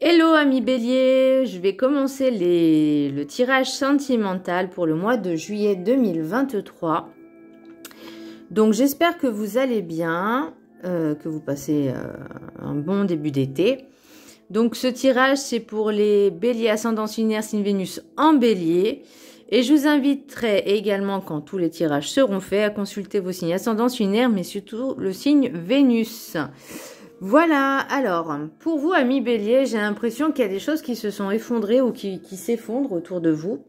Hello amis Bélier, je vais commencer le tirage sentimental pour le mois de juillet 2023. Donc j'espère que vous allez bien, que vous passez un bon début d'été. Donc ce tirage c'est pour les Béliers ascendant lunaire signe Vénus en Bélier. Et je vous inviterai également, quand tous les tirages seront faits, à consulter vos signes ascendant lunaire, mais surtout le signe Vénus. Voilà, alors, pour vous, amis Bélier, j'ai l'impression qu'il y a des choses qui se sont effondrées ou qui s'effondrent autour de vous.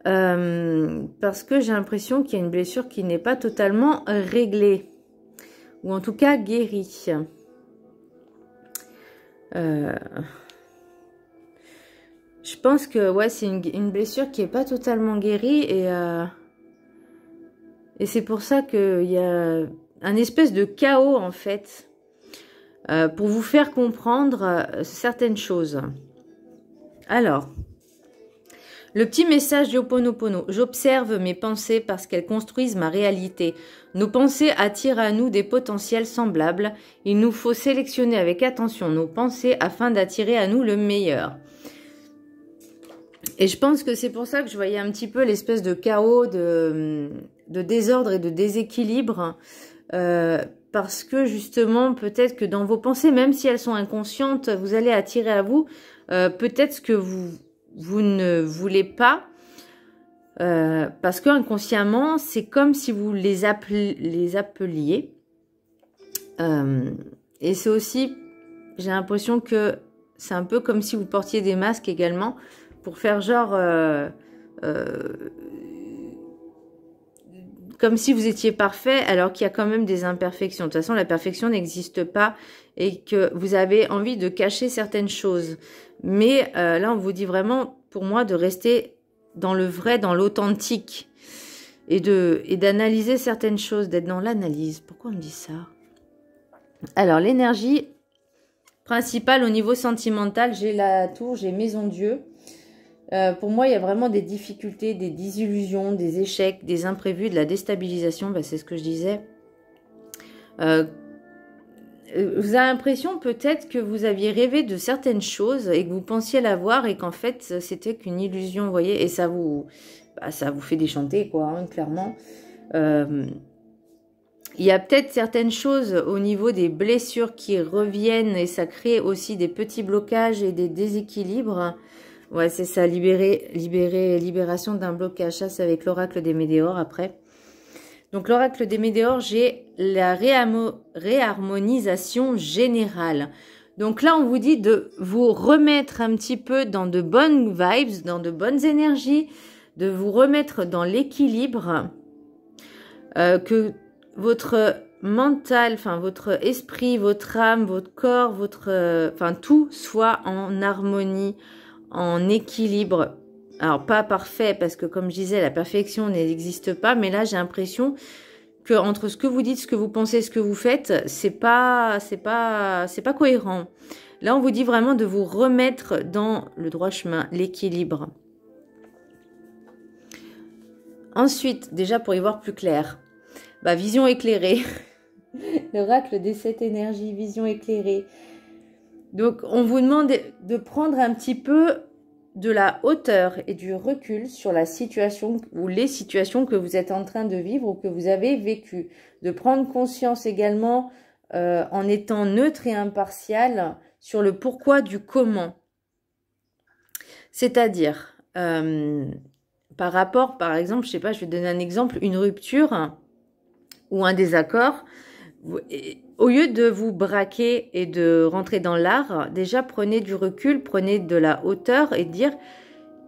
Parce que j'ai l'impression qu'il y a une blessure qui n'est pas totalement réglée. Ou en tout cas, guérie. Je pense que ouais, c'est une blessure qui n'est pas totalement guérie. Et c'est pour ça qu'il y a un espèce de chaos, en fait. Pour vous faire comprendre certaines choses. Alors, le petit message du Ho'oponopono. J'observe mes pensées parce qu'elles construisent ma réalité. Nos pensées attirent à nous des potentiels semblables. Il nous faut sélectionner avec attention nos pensées afin d'attirer à nous le meilleur. Et je pense que c'est pour ça que je voyais un petit peu l'espèce de chaos, de désordre et de déséquilibre. Parce que justement, peut-être que dans vos pensées, même si elles sont inconscientes, vous allez attirer à vous peut-être ce que vous ne voulez pas. Parce que inconsciemment, c'est comme si vous les appeliez. Et c'est aussi, j'ai l'impression que c'est un peu comme si vous portiez des masques également, pour faire genre... comme si vous étiez parfait, alors qu'il y a quand même des imperfections. De toute façon, la perfection n'existe pas et que vous avez envie de cacher certaines choses. Mais là, on vous dit vraiment, pour moi, de rester dans le vrai, dans l'authentique et d'analyser certaines choses, d'être dans l'analyse. Pourquoi on me dit ça? Alors, l'énergie principale au niveau sentimental, j'ai la tour, j'ai Maison Dieu. Pour moi, il y a vraiment des difficultés, des désillusions, des échecs, des imprévus, de la déstabilisation. Ben, c'est ce que je disais. Vous avez l'impression peut-être que vous aviez rêvé de certaines choses et que vous pensiez l'avoir et qu'en fait, c'était qu'une illusion, vous voyez. Et ça vous fait déchanter, quoi, hein, clairement. Il y a peut-être certaines choses au niveau des blessures qui reviennent et ça crée aussi des petits blocages et des déséquilibres. Ouais, c'est ça, libération d'un blocage. Ça, c'est avec l'oracle des Médéors après. Donc, l'oracle des Médéors, j'ai la réharmonisation générale. Donc là, on vous dit de vous remettre un petit peu dans de bonnes vibes, dans de bonnes énergies, de vous remettre dans l'équilibre, que votre mental, enfin votre esprit, votre âme, votre corps, tout soit en harmonie, en équilibre. Alors pas parfait parce que comme je disais la perfection n'existe pas, mais là j'ai l'impression que entre ce que vous dites, ce que vous pensez, ce que vous faites, c'est pas cohérent. Là on vous dit vraiment de vous remettre dans le droit chemin, l'équilibre. Ensuite, déjà pour y voir plus clair, vision éclairée. L'oracle des 7 énergies, vision éclairée. Donc, on vous demande de prendre un petit peu de la hauteur et du recul sur la situation ou les situations que vous êtes en train de vivre ou que vous avez vécues. De prendre conscience également en étant neutre et impartial sur le pourquoi du comment. C'est-à-dire, par rapport, par exemple, je sais pas, je vais donner un exemple, une rupture ou un désaccord. Au lieu de vous braquer et de rentrer dans l'art, déjà prenez du recul, prenez de la hauteur et dire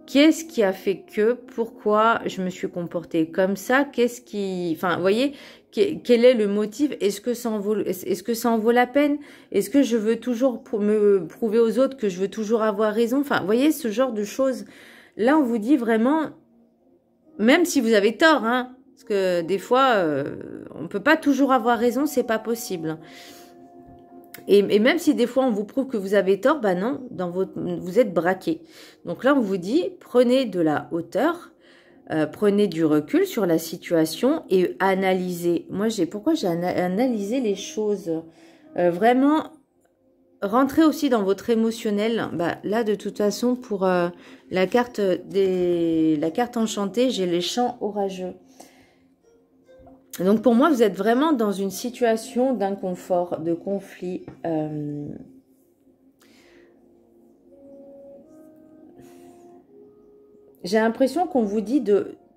qu'est-ce qui a fait que, pourquoi je me suis comportée comme ça, vous voyez, quel est le motif, est-ce que ça en vaut la peine, est-ce que je veux toujours me prouver aux autres que je veux toujours avoir raison, enfin, vous voyez, ce genre de choses. Là, on vous dit vraiment, même si vous avez tort, hein, parce que des fois, on ne peut pas toujours avoir raison, c'est pas possible. Et même si des fois on vous prouve que vous avez tort, non, vous êtes braqué. Donc là, on vous dit, prenez de la hauteur, prenez du recul sur la situation et analysez. Pourquoi j'ai analysé les choses vraiment rentrez aussi dans votre émotionnel. Bah, là, de toute façon, pour la carte enchantée, j'ai les champs orageux. Donc, pour moi, vous êtes vraiment dans une situation d'inconfort, de conflit. J'ai l'impression qu'on vous dit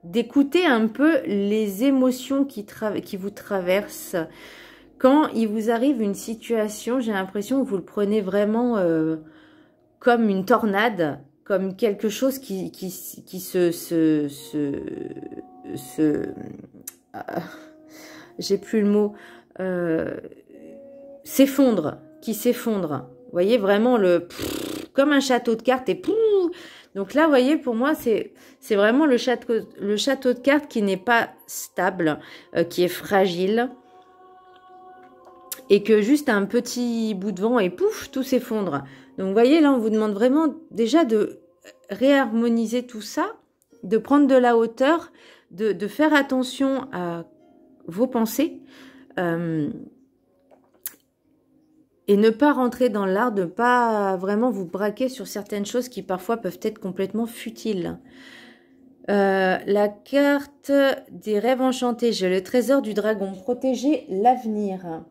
d'écouter un peu les émotions qui vous traversent. Quand il vous arrive une situation, j'ai l'impression que vous le prenez vraiment comme une tornade, comme quelque chose qui j'ai plus le mot, s'effondre, qui s'effondre. Vous voyez, vraiment comme un château de cartes et pouf. Donc là, vous voyez, pour moi, c'est vraiment le château de cartes qui n'est pas stable, qui est fragile. Et que juste un petit bout de vent et pouf, tout s'effondre. Donc, vous voyez, là, on vous demande vraiment déjà de réharmoniser tout ça, de prendre de la hauteur, de faire attention à vos pensées et ne pas rentrer dans l'art, de ne pas vraiment vous braquer sur certaines choses qui parfois peuvent être complètement futiles. La carte des rêves enchantés, j'ai le trésor du dragon, protéger l'avenir.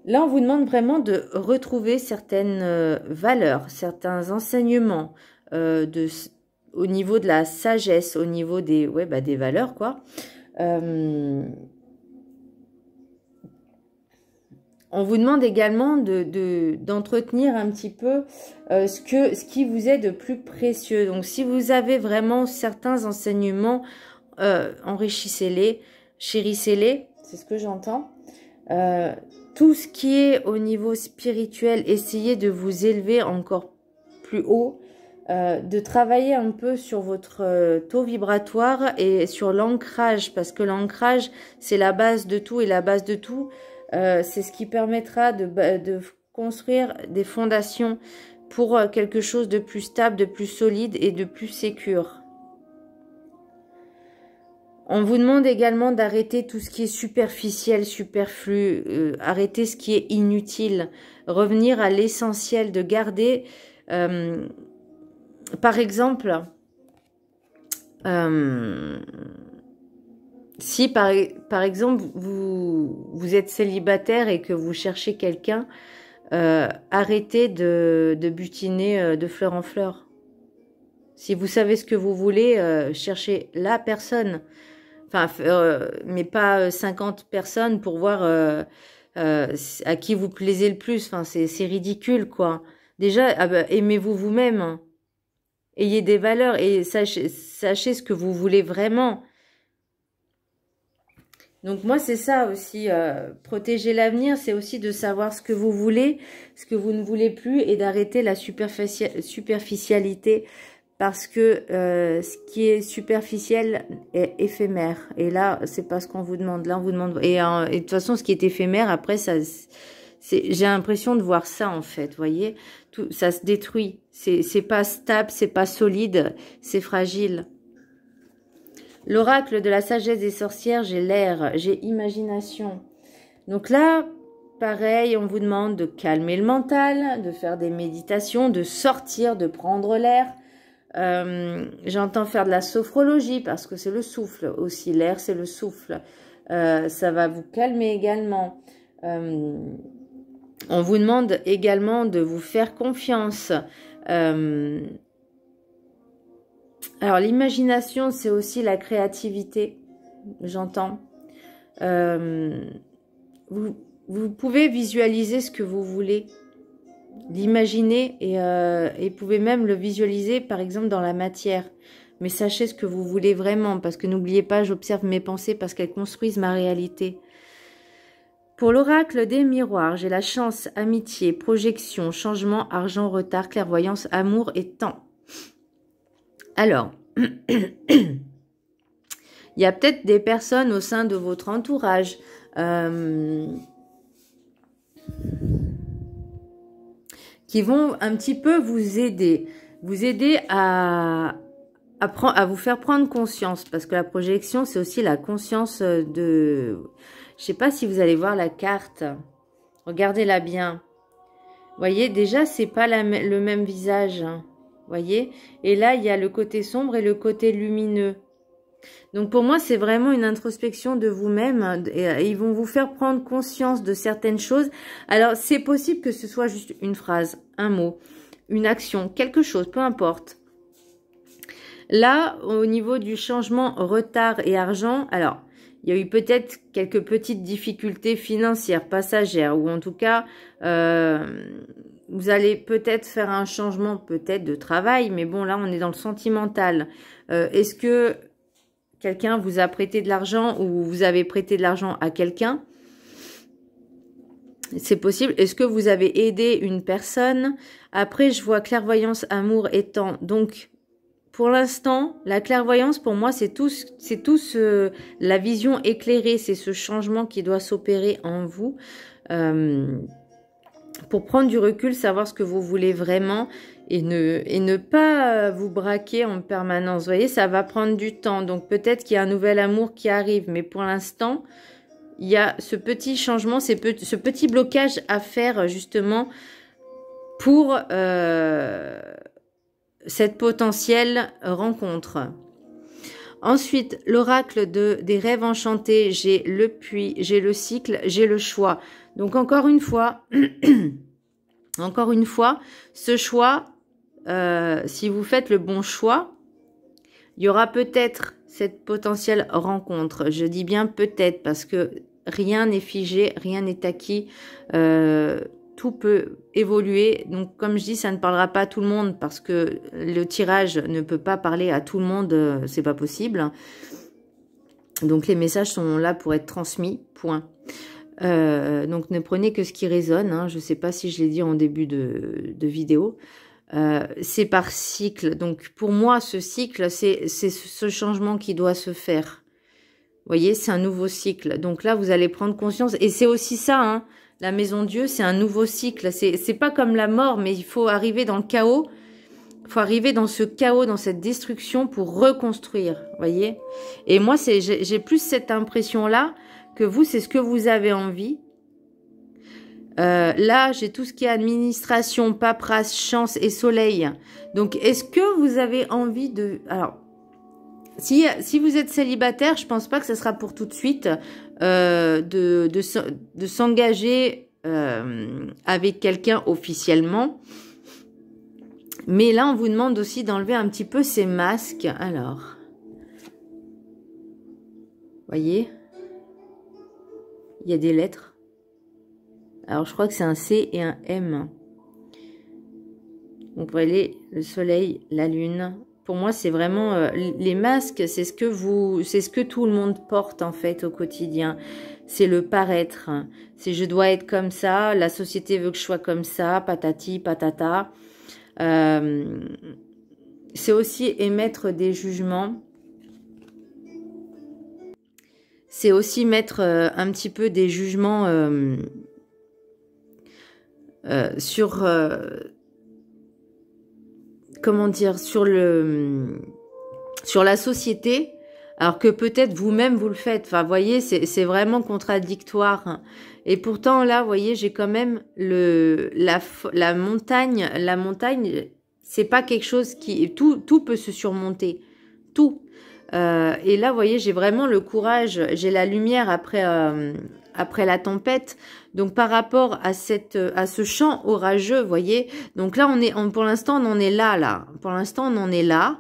Là, on vous demande vraiment de retrouver certaines valeurs, certains enseignements au niveau de la sagesse, au niveau des valeurs, quoi. On vous demande également d'entretenir un petit peu ce qui vous est de plus précieux. Donc, si vous avez vraiment certains enseignements, enrichissez-les, chérissez-les, c'est ce que j'entends. Tout ce qui est au niveau spirituel, essayez de vous élever encore plus haut, de travailler un peu sur votre taux vibratoire et sur l'ancrage, parce que l'ancrage, c'est la base de tout, et la base de tout, c'est ce qui permettra de construire des fondations pour quelque chose de plus stable, de plus solide et de plus sécure. On vous demande également d'arrêter tout ce qui est superficiel, superflu, arrêter ce qui est inutile, revenir à l'essentiel, de garder, par exemple, si par exemple vous êtes célibataire et que vous cherchez quelqu'un, arrêtez de butiner de fleur en fleur. Si vous savez ce que vous voulez, cherchez la personne. Enfin, mais pas 50 personnes pour voir à qui vous plaisez le plus. Enfin, c'est ridicule, quoi. Déjà, aimez-vous vous-même. Hein. Ayez des valeurs et sachez ce que vous voulez vraiment. Donc moi, c'est ça aussi. Protéger l'avenir, c'est aussi de savoir ce que vous voulez, ce que vous ne voulez plus et d'arrêter la superficialité. Parce que ce qui est superficiel est éphémère. Et là, c'est pas ce qu'on vous demande. Là, on vous demande... Et de toute façon, ce qui est éphémère, après, j'ai l'impression de voir ça, en fait. Vous voyez, ça se détruit. C'est pas stable, c'est pas solide, c'est fragile. L'oracle de la sagesse des sorcières, j'ai l'air, j'ai imagination. Donc là, pareil, on vous demande de calmer le mental, de faire des méditations, de sortir, de prendre l'air. J'entends faire de la sophrologie parce que c'est le souffle aussi. L'air, c'est le souffle. Ça va vous calmer également. On vous demande également de vous faire confiance. Alors, l'imagination, c'est aussi la créativité. J'entends. Vous pouvez visualiser ce que vous voulez. L'imaginer et pouvez même le visualiser par exemple dans la matière. Mais sachez ce que vous voulez vraiment, parce que n'oubliez pas, j'observe mes pensées parce qu'elles construisent ma réalité. Pour l'oracle des miroirs, j'ai la chance, amitié, projection, changement, argent, retard, clairvoyance, amour et temps. Alors, il y a peut-être des personnes au sein de votre entourage qui vont un petit peu vous aider à vous faire prendre conscience, parce que la projection, c'est aussi la conscience de... Je sais pas si vous allez voir la carte, regardez-la bien. voyez, déjà, c'est pas le même visage. Voyez. Et là, il y a le côté sombre et le côté lumineux. Donc pour moi, c'est vraiment une introspection de vous-même. Ils vont vous faire prendre conscience de certaines choses. Alors, c'est possible que ce soit juste une phrase, un mot, une action, quelque chose, peu importe. Là, au niveau du changement retard et argent, alors, il y a eu peut-être quelques petites difficultés financières, passagères, ou en tout cas, vous allez peut-être faire un changement peut-être de travail, mais bon, là, on est dans le sentimental. Est-ce que quelqu'un vous a prêté de l'argent ou vous avez prêté de l'argent à quelqu'un? C'est possible. Est-ce que vous avez aidé une personne? Après, je vois clairvoyance, amour et temps. Donc, pour l'instant, la clairvoyance, pour moi, c'est tout la vision éclairée. C'est ce changement qui doit s'opérer en vous. Pour prendre du recul, savoir ce que vous voulez vraiment et ne pas vous braquer en permanence. Vous voyez, ça va prendre du temps. Donc, peut-être qu'il y a un nouvel amour qui arrive. Mais pour l'instant, il y a ce petit changement, ce petit blocage à faire justement pour cette potentielle rencontre. Ensuite, l'oracle des rêves enchantés, j'ai le puits, j'ai le cycle, j'ai le choix. Donc encore une fois, ce choix, si vous faites le bon choix, il y aura peut-être cette potentielle rencontre. Je dis bien peut-être parce que rien n'est figé, rien n'est acquis. Tout peut évoluer. Donc, comme je dis, ça ne parlera pas à tout le monde parce que le tirage ne peut pas parler à tout le monde. C'est pas possible. Donc, les messages sont là pour être transmis. Point. Donc, ne prenez que ce qui résonne. Hein. Je ne sais pas si je l'ai dit en début de vidéo. C'est par cycle. Donc, pour moi, ce cycle, c'est ce changement qui doit se faire. Vous voyez, c'est un nouveau cycle. Donc là, vous allez prendre conscience. Et c'est aussi ça, hein. La maison Dieu, c'est un nouveau cycle. C'est pas comme la mort, mais il faut arriver dans le chaos. Il faut arriver dans ce chaos, dans cette destruction pour reconstruire. Vous voyez? Et moi, j'ai plus cette impression-là que vous, c'est ce que vous avez envie. Là, j'ai tout ce qui est administration, paperasse, chance et soleil. Donc, est-ce que vous avez envie de... Alors, si vous êtes célibataire, je pense pas que ce sera pour tout de suite de s'engager avec quelqu'un officiellement. Mais là, on vous demande aussi d'enlever un petit peu ces masques. Alors, voyez, il y a des lettres. Alors, je crois que c'est un C et un M. Donc, vous voyez, le soleil, la lune. Pour moi, c'est vraiment les masques, c'est ce que tout le monde porte en fait au quotidien. C'est le paraître. C'est je dois être comme ça, la société veut que je sois comme ça, patati, patata. C'est aussi émettre des jugements. C'est aussi mettre un petit peu des jugements sur... comment dire, sur la société, alors que peut-être vous-même vous le faites. Enfin, vous voyez, c'est vraiment contradictoire. Et pourtant, là, vous voyez, j'ai quand même la montagne. La montagne, c'est pas quelque chose qui... Tout peut se surmonter. Tout. Et là, vous voyez, j'ai vraiment le courage. J'ai la lumière après la tempête. Donc, par rapport à ce champ orageux, vous voyez, donc là, pour l'instant, on en est là. Pour l'instant, on en est là.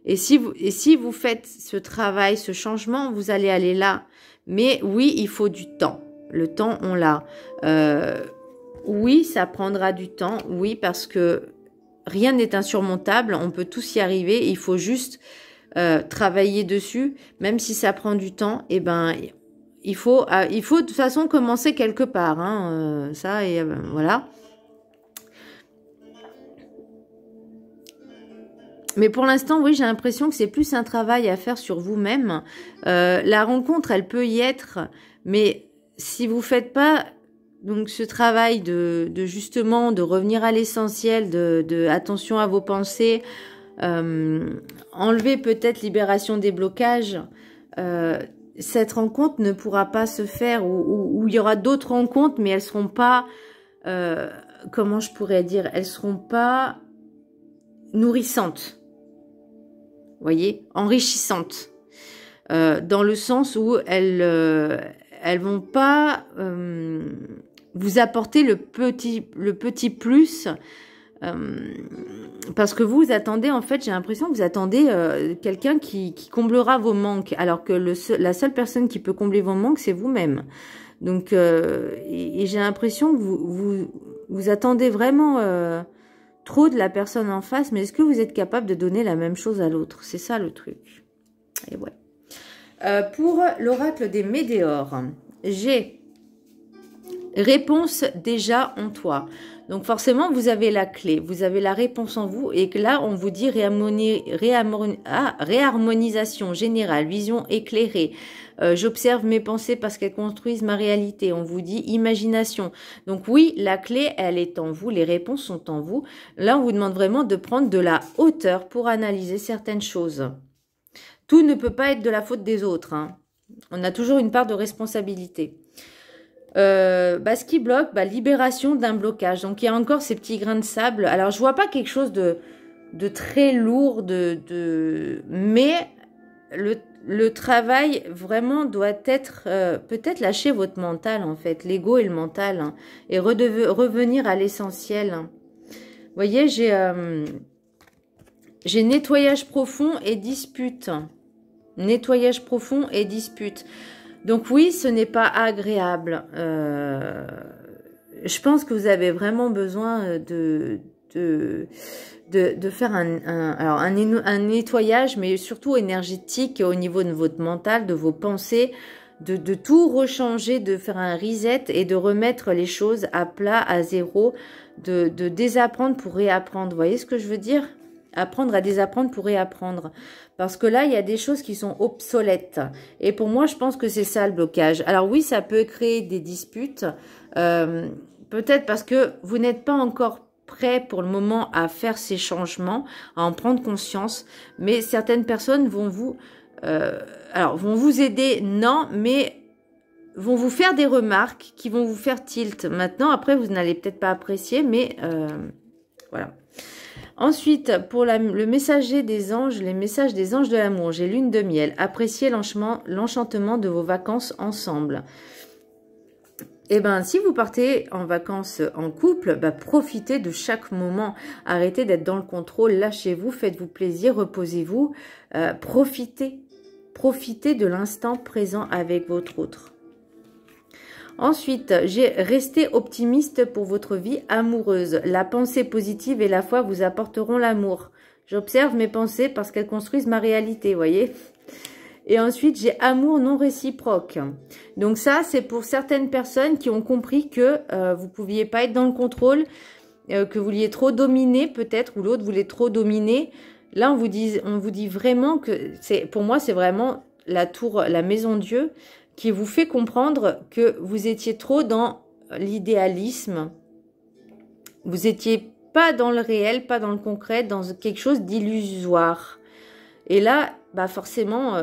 Et si vous faites ce travail, ce changement, vous allez aller là. Mais oui, il faut du temps. Le temps, on l'a. Oui, ça prendra du temps. Oui, parce que rien n'est insurmontable. On peut tous y arriver. Il faut juste travailler dessus. Même si ça prend du temps, eh ben... Il faut de toute façon commencer quelque part, hein, ça et voilà. Mais pour l'instant, oui, j'ai l'impression que c'est plus un travail à faire sur vous-même. La rencontre, elle peut y être, mais si vous faites pas donc ce travail de justement de revenir à l'essentiel, de attention à vos pensées, enlever peut-être libération des blocages. Cette rencontre ne pourra pas se faire ou il y aura d'autres rencontres, mais elles seront pas comment je pourrais dire, elles seront pas nourrissantes. Vous voyez, enrichissantes. Dans le sens où elles vont pas vous apporter le petit plus, parce que vous attendez, en fait, j'ai l'impression que vous attendez quelqu'un qui comblera vos manques, alors que la seule personne qui peut combler vos manques, c'est vous-même. Donc, et j'ai l'impression que vous attendez vraiment trop de la personne en face, mais est-ce que vous êtes capable de donner la même chose à l'autre? C'est ça le truc. Et ouais. Pour l'oracle des Médéors, j'ai réponse déjà en toi. Donc forcément, vous avez la clé, vous avez la réponse en vous, et que là, on vous dit réharmonisation générale, vision éclairée. J'observe mes pensées parce qu'elles construisent ma réalité. On vous dit imagination. Donc oui, la clé, elle est en vous, les réponses sont en vous. Là, on vous demande vraiment de prendre de la hauteur pour analyser certaines choses. Tout ne peut pas être de la faute des autres, hein. On a toujours une part de responsabilité. Ce qui bloque, libération d'un blocage. Donc il y a encore ces petits grains de sable. Alors je vois pas quelque chose de très lourd, mais le travail vraiment doit être peut-être lâcher votre mental en fait, l'ego et le mental, hein, et revenir à l'essentiel. Vous voyez, j'ai nettoyage profond et dispute. Nettoyage profond et dispute. Donc oui, ce n'est pas agréable. Je pense que vous avez vraiment besoin de faire un nettoyage, mais surtout énergétique au niveau de votre mental, de vos pensées, de tout rechanger, de faire un reset et de remettre les choses à plat, à zéro, de désapprendre pour réapprendre. Vous voyez ce que je veux dire? Apprendre à désapprendre pour réapprendre. Parce que là, il y a des choses qui sont obsolètes. Et pour moi, je pense que c'est ça le blocage. Alors oui, ça peut créer des disputes. Peut-être parce que vous n'êtes pas encore prêt pour le moment à faire ces changements, à en prendre conscience. Mais certaines personnes vont vont vous aider, non, mais vont vous faire des remarques qui vont vous faire tilt. Maintenant, après, vous n'allez peut-être pas apprécier, mais voilà. Ensuite, pour le messager des anges, les messages des anges de l'amour, j'ai lune de miel. Appréciez l'enchantement de vos vacances ensemble. Eh bien, si vous partez en vacances en couple, profitez de chaque moment. Arrêtez d'être dans le contrôle, lâchez-vous, faites-vous plaisir, reposez-vous. Profitez de l'instant présent avec votre autre. Ensuite, j'ai resté optimiste pour votre vie amoureuse. La pensée positive et la foi vous apporteront l'amour. J'observe mes pensées parce qu'elles construisent ma réalité, voyez. Et ensuite, j'ai amour non réciproque. Donc ça, c'est pour certaines personnes qui ont compris que vous ne pouviez pas être dans le contrôle, que vous vouliez trop dominer peut-être, ou l'autre voulait trop dominer. Là, on vous dit vraiment que, pour moi, c'est vraiment la maison Dieu, qui vous fait comprendre que vous étiez trop dans l'idéalisme. Vous étiez pas dans le réel, pas dans le concret, dans quelque chose d'illusoire. Et là, forcément,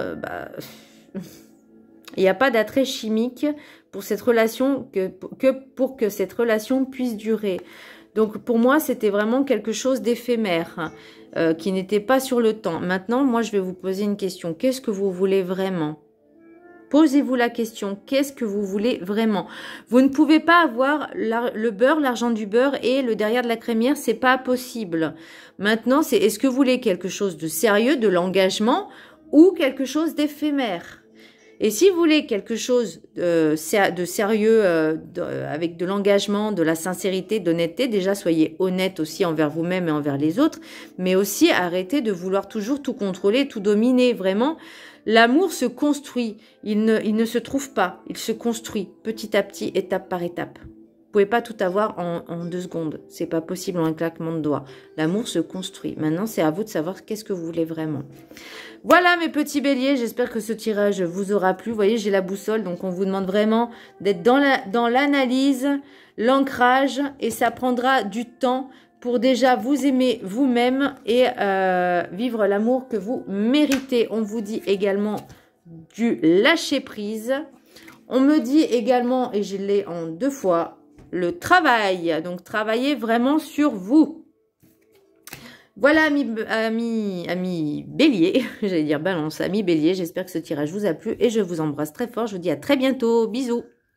il n'y a pas d'attrait chimique pour cette relation que pour que cette relation puisse durer. Donc pour moi, c'était vraiment quelque chose d'éphémère, qui n'était pas sur le temps. Maintenant, moi, je vais vous poser une question. Qu'est-ce que vous voulez vraiment ? Posez-vous la question, qu'est-ce que vous voulez vraiment? Vous ne pouvez pas avoir le beurre, l'argent du beurre et le derrière de la crémière, c'est pas possible. Maintenant, c'est est-ce que vous voulez quelque chose de sérieux, de l'engagement ou quelque chose d'éphémère? Et si vous voulez quelque chose de sérieux, avec de l'engagement, de la sincérité, d'honnêteté, déjà soyez honnête aussi envers vous-même et envers les autres, mais aussi arrêtez de vouloir toujours tout contrôler, tout dominer, vraiment. L'amour se construit, il ne se trouve pas, il se construit petit à petit, étape par étape. Vous pouvez pas tout avoir en 2 secondes, c'est pas possible en un claquement de doigts. L'amour se construit. Maintenant, c'est à vous de savoir qu'est-ce que vous voulez vraiment. Voilà mes petits béliers, j'espère que ce tirage vous aura plu. Vous voyez, j'ai la boussole, donc on vous demande vraiment d'être dans l'analyse, l'ancrage, et ça prendra du temps pour déjà vous aimer vous-même et vivre l'amour que vous méritez. On vous dit également du lâcher-prise. On me dit également, et je l'ai en 2 fois, le travail. Donc, travaillez vraiment sur vous. Voilà, amis bélier, j'allais dire balance, amis bélier, j'espère que ce tirage vous a plu et je vous embrasse très fort. Je vous dis à très bientôt. Bisous.